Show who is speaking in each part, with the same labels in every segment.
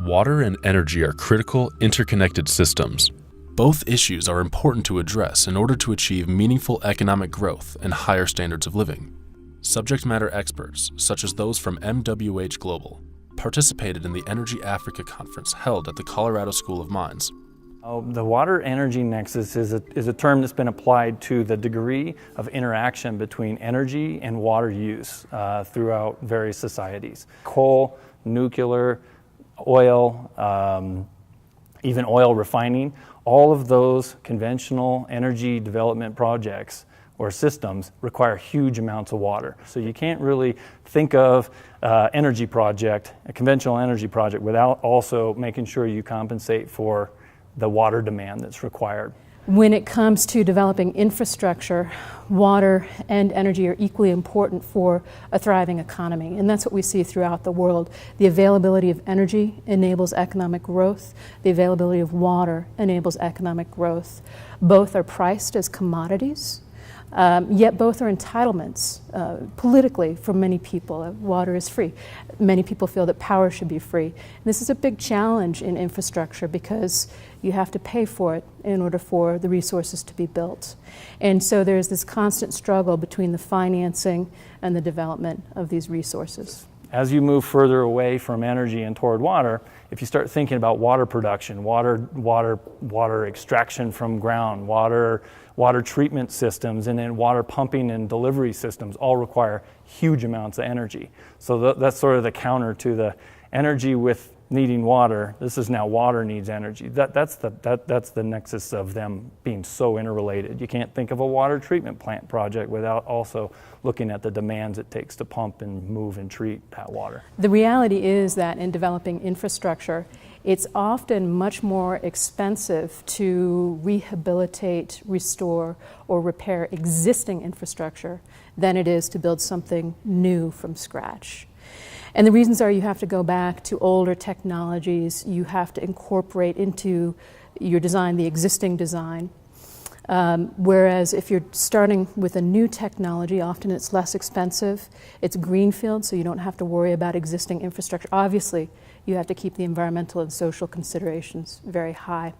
Speaker 1: Water and energy are critical, interconnected systems. Both issues are important to address in order to achieve meaningful economic growth and higher standards of living. Subject matter experts, such as those from MWH Global, participated in the Energy Africa Conference held at the Colorado School of Mines.
Speaker 2: The water energy nexus is a term that's been applied to the degree of interaction between energy and water use throughout various societies. Coal, nuclear, oil, even oil refining, all of those conventional energy development projects or systems require huge amounts of water. So you can't really think of a conventional energy project, without also making sure you compensate for the water demand that's required.
Speaker 3: When it comes to developing infrastructure, water and energy are equally important for a thriving economy, and that's what we see throughout the world. The availability of energy enables economic growth. The availability of water enables economic growth. Both are priced as commodities, yet both are entitlements politically for many people. Water is free. Many people feel that power should be free. And this is a big challenge in infrastructure because you have to pay for it in order for the resources to be built. And so there's this constant struggle between the financing and the development of these resources.
Speaker 2: As you move further away from energy and toward water, if you start thinking about water production, water extraction from ground, water treatment systems, and then water pumping and delivery systems all require huge amounts of energy. So that's sort of the counter to the energy with needing water. This is now water needs energy. That's the nexus of them being so interrelated. You can't think of a water treatment plant project without also looking at the demands it takes to pump and move and treat that water.
Speaker 3: The reality is that in developing infrastructure, it's often much more expensive to rehabilitate, restore, or repair existing infrastructure than it is to build something new from scratch. And the reasons are you have to go back to older technologies, you have to incorporate into your design the existing design. Whereas if you're starting with a new technology, often it's less expensive. It's greenfield, so you don't have to worry about existing infrastructure. Obviously, you have to keep the environmental and social very high.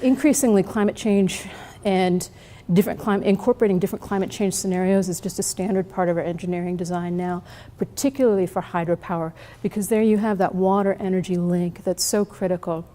Speaker 3: Increasingly, climate change and incorporating different climate change scenarios is just a standard part of our engineering design now, particularly for hydropower, because there you have that water energy link that's so critical.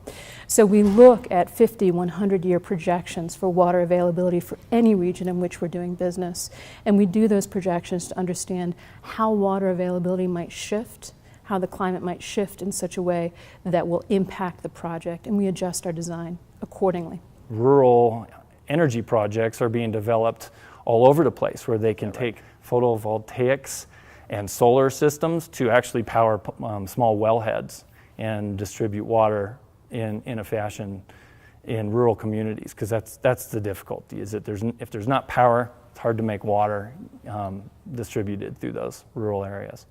Speaker 3: So we look at 50, 100-year projections for water availability for any region in which we're doing business, and we do those projections to understand how water availability might shift, how the climate might shift in such a way that will impact the project, and we adjust our design accordingly.
Speaker 2: Rural energy projects are being developed all over the place where they can take photovoltaics and solar systems to actually power small wellheads and distribute water in a fashion in rural communities, because that's the difficulty, is that if there's not power, it's hard to make water distributed through those rural areas.